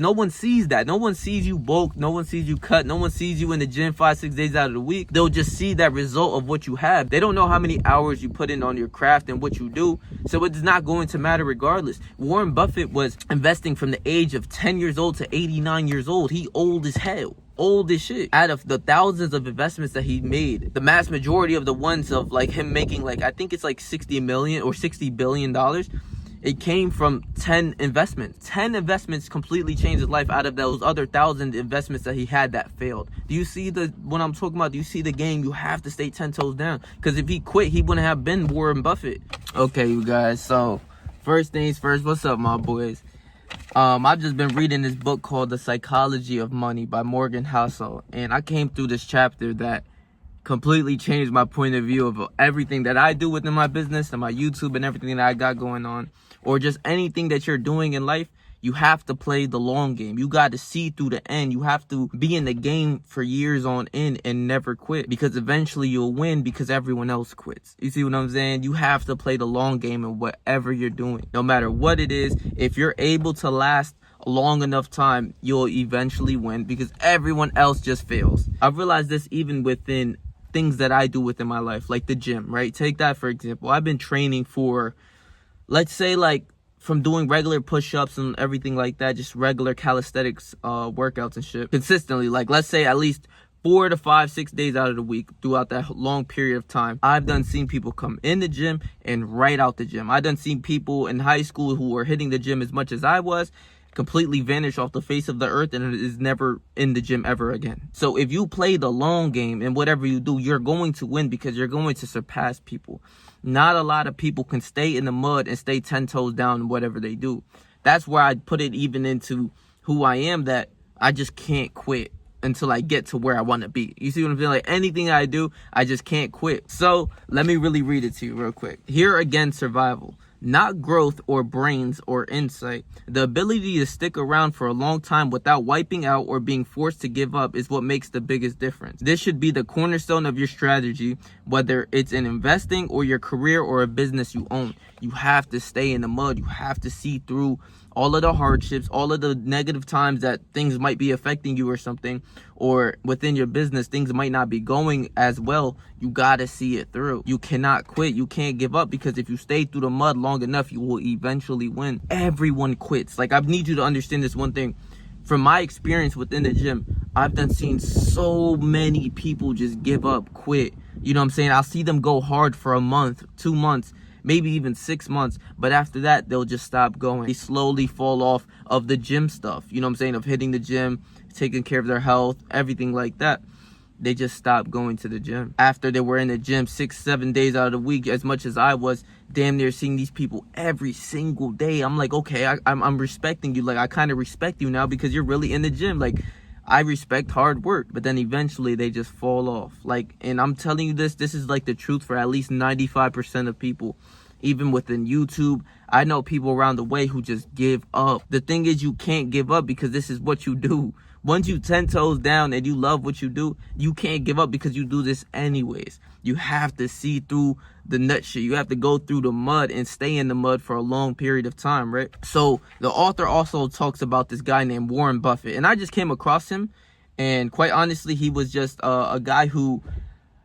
No one sees that. No one sees you bulk. No one sees you cut. No one sees you in the gym 5-6 days out of the week. They'll just see that result of what you have. They don't know how many hours you put in on your craft and what you do. So it's not going to matter regardless. Warren Buffett was investing from the age of 10 years old to 89 years old. He old as hell. Old as shit. Out of the thousands of investments that he made, the mass majority of the ones of like him making like, I think it's like 60 million or $60 billion, it came from 10 investments. 10 investments completely changed his life out of those other 1,000 investments that he had that failed. Do you see what I'm talking about? Do you see the game? You have to stay 10 toes down. Because if he quit, he wouldn't have been Warren Buffett. Okay, you guys. So, first things first. What's up, my boys? I've just been reading this book called The Psychology of Money by Morgan Housel. And I came through this chapter that completely changed my point of view of everything that I do within my business and my YouTube and everything that I got going on, or just anything that you're doing in life. You have to play the long game. You got to see through the end. You have to be in the game for years on end and never quit, because eventually you'll win because everyone else quits. You see what I'm saying? You have to play the long game in whatever you're doing, no matter what it is. If you're able to last a long enough time, you'll eventually win because everyone else just fails. I've realized this even within things that I do within my life, like the gym, right? Take that for example. I've been training for, let's say, like from doing regular push-ups and everything like that, just regular calisthenics workouts and shit consistently, like let's say at least 4 to 5, 6 days out of the week throughout that long period of time. I've done seen people come in the gym and right out the gym. I done seen people in high school who were hitting the gym as much as I was completely vanish off the face of the earth and is never in the gym ever again. So if you play the long game and whatever you do, you're going to win because you're going to surpass people. Not a lot of people can stay in the mud and stay 10 toes down in whatever they do. That's where I put it even into who I am, that I just can't quit until I get to where I want to be. You see what I'm saying? Like anything I do, I just can't quit. So let me really read it to you real quick. Here again, survival. Not growth or brains or insight. The ability to stick around for a long time without wiping out or being forced to give up is what makes the biggest difference. This should be the cornerstone of your strategy, whether it's in investing or your career or a business you own. You have to stay in the mud. You have to see through all of the hardships, all of the negative times that things might be affecting you or something, or within your business, things might not be going as well. You got to see it through. You cannot quit. You can't give up, because if you stay through the mud long enough, you will eventually win. Everyone quits. Like, I need you to understand this one thing. From my experience within the gym, I've done seen so many people just give up, quit. You know what I'm saying? I'll see them go hard for a month, 2 months, maybe even 6 months, but after that they'll just stop going. They slowly fall off of the gym stuff, you know what I'm saying, of hitting the gym, taking care of their health, everything like that. They just stop going to the gym after they were in the gym 6-7 days out of the week, as much as I was damn near seeing these people every single day. I'm like, okay, I'm respecting you. Like, I kind of respect you now because you're really in the gym. Like, I respect hard work, but then eventually they just fall off. Like, and I'm telling you this is like the truth for at least 95% of people. Even within YouTube, I know people around the way who just give up. The thing is, you can't give up because this is what you do. Once you 10 toes down and you love what you do, you can't give up because you do this anyways. You have to see through the nut shit. You have to go through the mud and stay in the mud for a long period of time, right? So the author also talks about this guy named Warren Buffett, and I just came across him, and quite honestly, he was just a guy who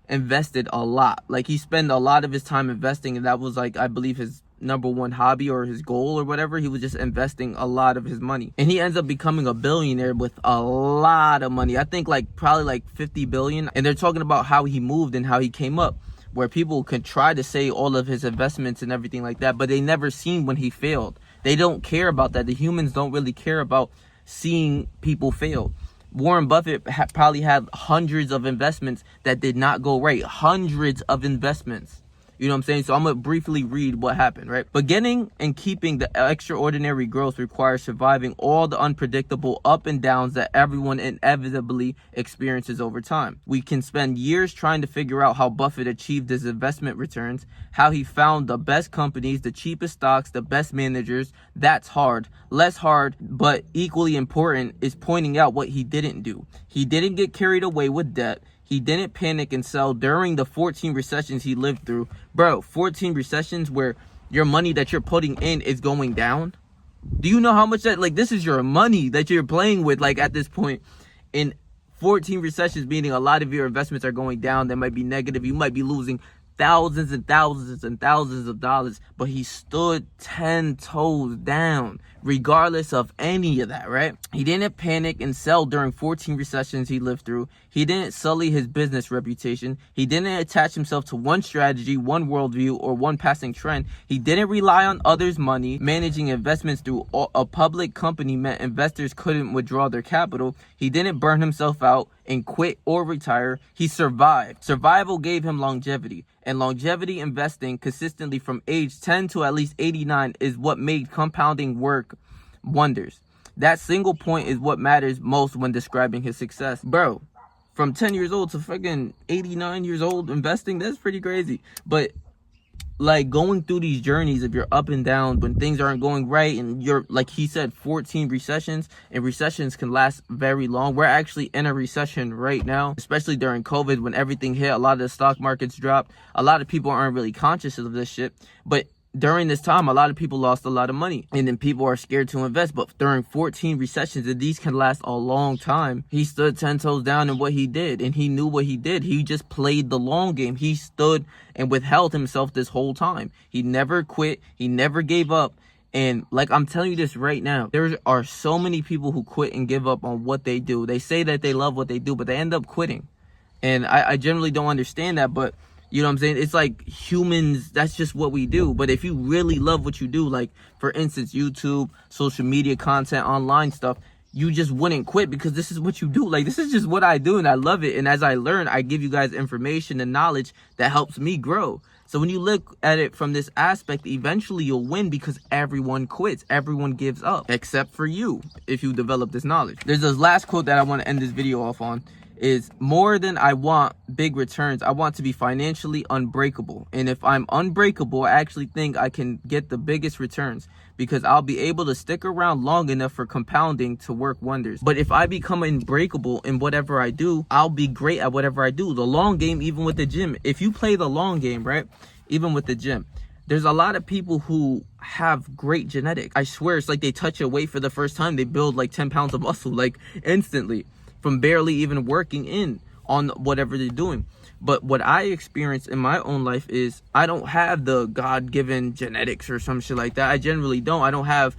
invested a lot. Like, he spent a lot of his time investing, and that was, like, I believe his #1 hobby or his goal or whatever. He was just investing a lot of his money, and he ends up becoming a billionaire with a lot of money. I think like probably like 50 billion. And they're talking about how he moved and how he came up, where people can try to say all of his investments and everything like that, but they never seen when he failed. They don't care about that. The humans don't really care about seeing people fail. Warren Buffett probably had hundreds of investments that did not go right. Hundreds of investments. You know what I'm saying? So I'm going to briefly read what happened, right? Beginning and keeping the extraordinary growth requires surviving all the unpredictable up and downs that everyone inevitably experiences over time. We can spend years trying to figure out how Buffett achieved his investment returns, how he found the best companies, the cheapest stocks, the best managers. That's hard. Less hard, but equally important, is pointing out what he didn't do. He didn't get carried away with debt. He didn't panic and sell during the 14 recessions he lived through. Bro, 14 recessions where your money that you're putting in is going down. Do you know how much that, like, this is your money that you're playing with, like, at this point? In 14 recessions, meaning a lot of your investments are going down. They might be negative. You might be losing thousands and thousands and thousands of dollars, but he stood 10 toes down regardless of any of that, right? He didn't panic and sell during 14 recessions he lived through. He didn't sully his business reputation. He didn't attach himself to one strategy, one worldview, or one passing trend. He didn't rely on others' money. Managing investments through a public company meant investors couldn't withdraw their capital. He didn't burn himself out and quit or retire. He survived. Survival gave him longevity. And longevity investing consistently from age 10 to at least 89 is what made compounding work wonders. That single point is what matters most when describing his success. Bro, from 10 years old to fucking 89 years old investing, that's pretty crazy. But like going through these journeys of your up and down when things aren't going right, and you're, like he said, 14 recessions, and recessions can last very long. We're actually in a recession right now, especially during COVID when everything hit. A lot of the stock markets dropped. A lot of people aren't really conscious of this shit, but during this time, a lot of people lost a lot of money, and then people are scared to invest. But during 14 recessions, and these can last a long time, he stood 10 toes down in what he did, and he knew what he did. He just played the long game. He stood and withheld himself this whole time. He never quit. He never gave up. And like, I'm telling you this right now, there are so many people who quit and give up on what they do. They say that they love what they do, but they end up quitting. And I generally don't understand that, but you know what I'm saying? It's like humans, that's just what we do. But if you really love what you do, like, for instance, YouTube, social media content, online stuff, you just wouldn't quit because this is what you do. Like, this is just what I do, and I love it. And as I learn, I give you guys information and knowledge that helps me grow. So when you look at it from this aspect, eventually you'll win because everyone quits. Everyone gives up, except for you, if you develop this knowledge. There's this last quote that I want to end this video off on. Is more than I want big returns, I want to be financially unbreakable. And if I'm unbreakable, I actually think I can get the biggest returns because I'll be able to stick around long enough for compounding to work wonders. But if I become unbreakable in whatever I do, I'll be great at whatever I do. The long game, even with the gym, if you play the long game, right, even with the gym, there's a lot of people who have great genetics. I swear, it's like they touch a weight for the first time, they build like 10 pounds of muscle, like instantly, from barely even working in on whatever they're doing. But what I experienced in my own life is I don't have the God-given genetics or some shit like that. I generally don't. I don't have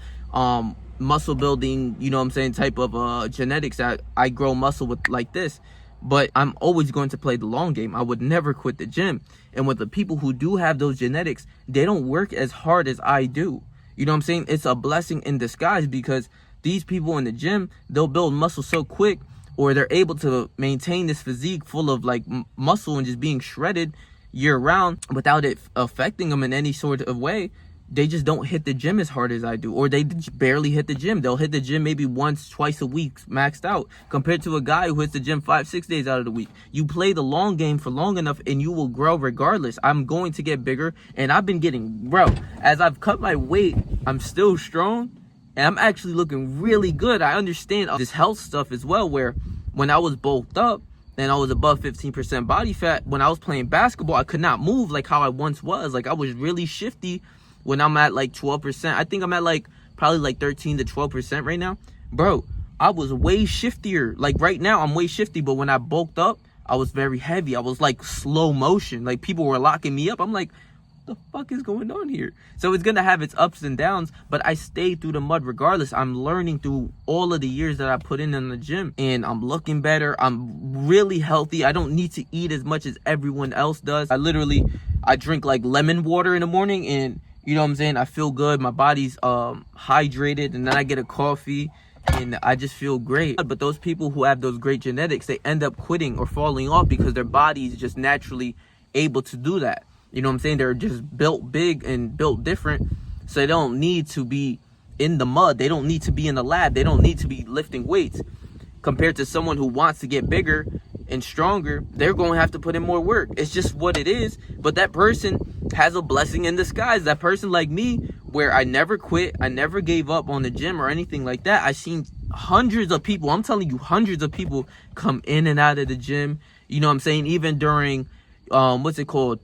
muscle building, you know what I'm saying, type of genetics that I grow muscle with like this. But I'm always going to play the long game. I would never quit the gym. And with the people who do have those genetics, they don't work as hard as I do. You know what I'm saying? It's a blessing in disguise because these people in the gym, they'll build muscle so quick, or they're able to maintain this physique full of like muscle and just being shredded year round without it affecting them in any sort of way. They just don't hit the gym as hard as I do, or they barely hit the gym. They'll hit the gym maybe once, twice a week, maxed out, compared to a guy who hits the gym 5-6 days out of the week. You play the long game for long enough and you will grow regardless. I'm going to get bigger, and I've been getting, bro, as I've cut my weight, I'm still strong. And I'm actually looking really good. I understand this health stuff as well, where when I was bulked up and I was above 15% body fat, when I was playing basketball, I could not move like how I once was. Like, I was really shifty when I'm at like 12%. I think I'm at like probably like 13 to 12% right now. Bro, I was way shiftier. Like right now, I'm way shifty. But when I bulked up, I was very heavy. I was like slow motion. Like people were locking me up. I'm like, the fuck is going on here? So it's gonna have its ups and downs, but I stayed through the mud regardless. I'm learning through all of the years that I put in the gym, and I'm looking better. I'm really healthy. I don't need to eat as much as everyone else does. I drink like lemon water in the morning, and you know what I'm saying, I feel good. My body's hydrated, and then I get a coffee and I just feel great. But those people who have those great genetics, they end up quitting or falling off because their body is just naturally able to do that. You know what I'm saying? They're just built big and built different. So they don't need to be in the mud. They don't need to be in the lab. They don't need to be lifting weights. Compared to someone who wants to get bigger and stronger, they're going to have to put in more work. It's just what it is. But that person has a blessing in disguise. That person like me, where I never quit. I never gave up on the gym or anything like that. I've seen hundreds of people. I'm telling you, hundreds of people come in and out of the gym. You know what I'm saying? Even during, what's it called?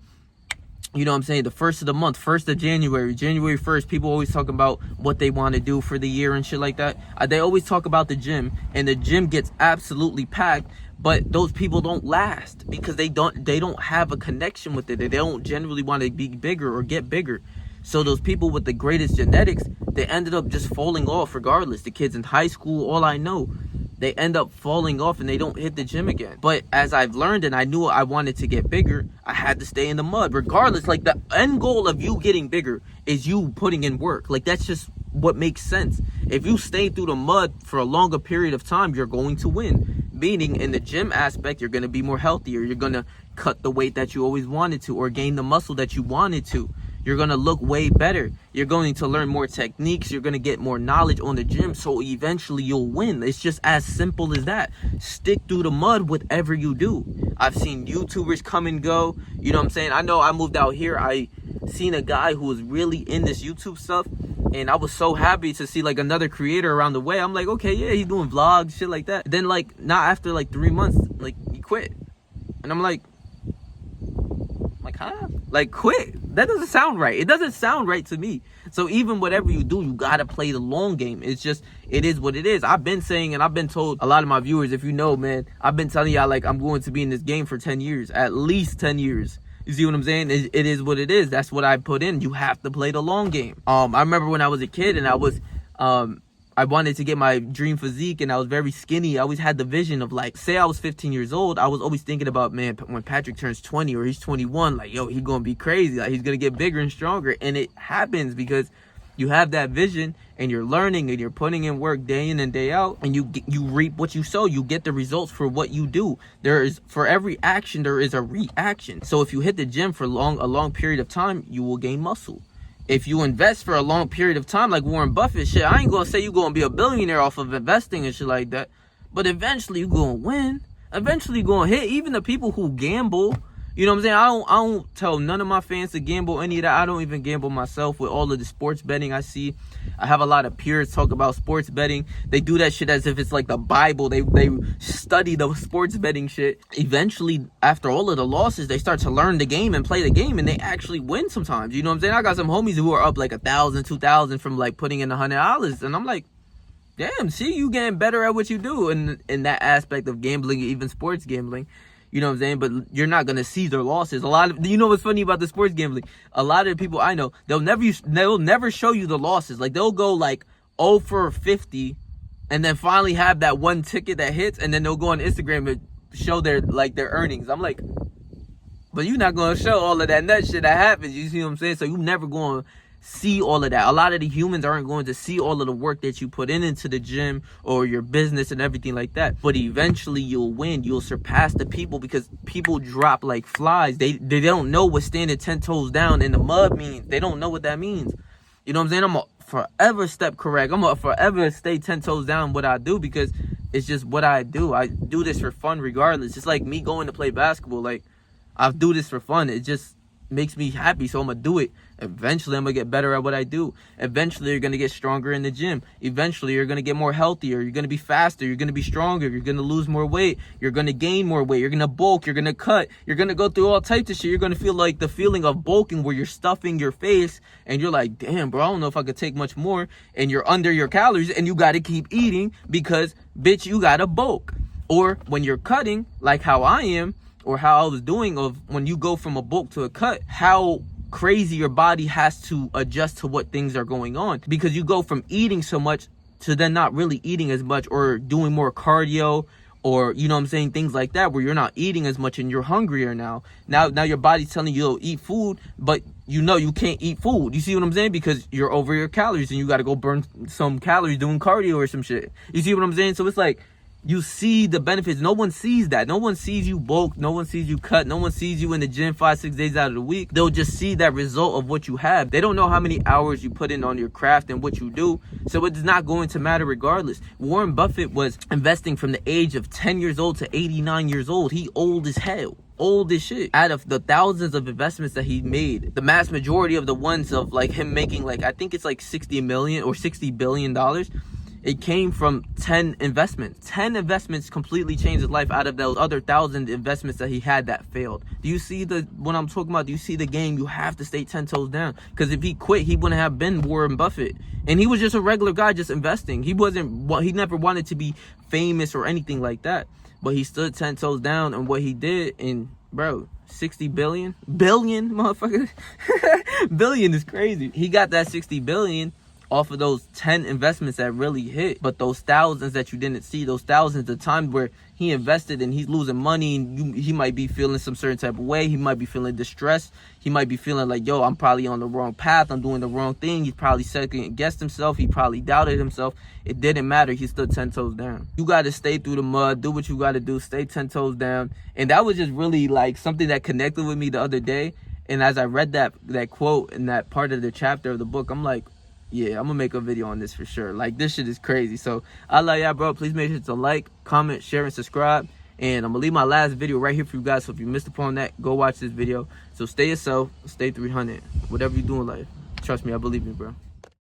you know what I'm saying, the first of the month, 1st of January, January 1st, people always talk about what they want to do for the year and shit like that. They always talk about the gym, and the gym gets absolutely packed, but those people don't last because they don't have a connection with it. They don't generally want to be bigger or get bigger. So those people with the greatest genetics, they ended up just falling off regardless. The kids in high school, all I know, they end up falling off and they don't hit the gym again. But as I've learned, and I knew I wanted to get bigger, I had to stay in the mud regardless. Like, the end goal of you getting bigger is you putting in work. Like, that's just what makes sense. If you stay through the mud for a longer period of time, you're going to win. Meaning, in the gym aspect, you're going to be more healthier. You're going to cut the weight that you always wanted to, or gain the muscle that you wanted to. You're going to look way better. You're going to learn more techniques. You're going to get more knowledge on the gym. So eventually you'll win. It's just as simple as that. Stick through the mud, whatever you do. I've seen YouTubers come and go. You know what I'm saying? I know I moved out here. I seen a guy who was really in this YouTube stuff. And I was so happy to see like another creator around the way. I'm like, okay, yeah, he's doing vlogs, shit like that. Then like, not after like 3 months, like, he quit. And I'm like, huh? Like, quit? That doesn't sound right. It doesn't sound right to me. So even whatever you do, you gotta play the long game. It's just, it is what it is. I've been saying, and I've been told, a lot of my viewers, if you know, man, I've been telling y'all, like, I'm going to be in this game for 10 years, at least 10 years. You see what I'm saying? It is what it is. That's what I put in. You have to play the long game. I remember when I was a kid and I wanted to get my dream physique, and I was very skinny. I always had the vision of, like, say I was 15 years old, I was always thinking about, man, when Patrick turns 20 or he's 21, like, yo, he's gonna be crazy. Like, he's gonna get bigger and stronger. And it happens because you have that vision, and you're learning, and you're putting in work day in and day out, and you reap what you sow. You get the results for what you do. For every action, there is a reaction. So if you hit the gym for a long period of time, you will gain muscle. If you invest for a long period of time, like Warren Buffett, shit, I ain't gonna say you're gonna be a billionaire off of investing and shit like that, but eventually you're gonna win. Eventually you're gonna hit. Even the people who gamble, you know what I'm saying? I don't tell none of my fans to gamble any of that. I don't even gamble myself with all of the sports betting I see. I have a lot of peers talk about sports betting. They do that shit as if it's like the Bible. They study the sports betting shit. Eventually, after all of the losses, they start to learn the game and play the game, and they actually win sometimes. You know what I'm saying? I got some homies who are up like 1,000, 2,000 from like putting in $100, and I'm like, damn, see, you getting better at what you do in that aspect of gambling, even sports gambling. You know what I'm saying? But you're not going to see their losses. You know what's funny about the sports gambling? A lot of the people I know, they'll never show you the losses. Like, they'll go like 0 for 50 and then finally have that one ticket that hits, and then they'll go on Instagram and show their earnings. I'm like, but you're not going to show all of that nut shit that happens. You see what I'm saying? So you never going to see all of that. A lot of the humans aren't going to see all of the work that you put into the gym or your business and everything like that. But eventually you'll win. You'll surpass the people, because people drop like flies. They don't know what standing 10 toes down in the mud means. They don't know what that means. You know what I'm saying? I'm gonna forever step correct. I'm gonna forever stay 10 toes down what I do, because it's just what I do. I do this for fun regardless. It's like me going to play basketball. Like, I do this for fun. It just makes me happy, so I'm gonna do it. Eventually I'm gonna get better at what I do. Eventually you're gonna get stronger in the gym. Eventually you're gonna get more healthier. You're gonna be faster. You're gonna be stronger. You're gonna lose more weight. You're gonna gain more weight. You're gonna bulk. You're gonna cut. You're gonna go through all types of shit. You're gonna feel like the feeling of bulking, where you're stuffing your face and you're like, damn, bro, I don't know if I could take much more. And you're under your calories, and you gotta keep eating because, bitch, you gotta bulk. Or when you're cutting, like how I am, or how I was doing, of when you go from a bulk to a cut, how crazy your body has to adjust to what things are going on, because you go from eating so much to then not really eating as much, or doing more cardio, or, you know what I'm saying, things like that, where you're not eating as much and you're hungrier now your body's telling you to eat food, but you know you can't eat food. You see what I'm saying? Because you're over your calories and you got to go burn some calories doing cardio or some shit. You see what I'm saying? So it's like, you see the benefits. No one sees that. No one sees you bulk. No one sees you cut. No one sees you in the gym 5-6 days out of the week. They'll just see that result of what you have. They don't know how many hours you put in on your craft and what you do. So it's not going to matter regardless. Warren Buffett was investing from the age of 10 years old to 89 years old. He old as hell. Old as shit. Out of the thousands of investments that he made, the mass majority of the ones of like him making, like, I think it's like 60 million or $60 billion. It came from 10 investments. 10 investments completely changed his life out of those other 1,000 investments that he had that failed. Do you see what I'm talking about? Do you see the game? You have to stay 10 toes down. Because if he quit, he wouldn't have been Warren Buffett. And he was just a regular guy just investing. He never wanted to be famous or anything like that. But he stood 10 toes down, and what he did, and bro, 60 billion? Billion, motherfucker. Billion is crazy. He got that 60 billion off of those 10 investments that really hit. But those thousands that you didn't see, those thousands of times where he invested and he's losing money, and he might be feeling some certain type of way. He might be feeling distressed. He might be feeling like, yo, I'm probably on the wrong path. I'm doing the wrong thing. He probably second guessed himself. He probably doubted himself. It didn't matter. He stood 10 toes down. You got to stay through the mud. Do what you got to do. Stay 10 toes down. And that was just really like something that connected with me the other day. And as I read that quote in that part of the chapter of the book, I'm like, yeah, I'm gonna make a video on this for sure. Like, this shit is crazy. So I love y'all, bro. Please make sure to like, comment, share, and subscribe. And I'm gonna leave my last video right here for you guys. So if you missed upon that, go watch this video. So stay yourself, stay 300. Whatever you do in life, trust me, I believe in you, bro.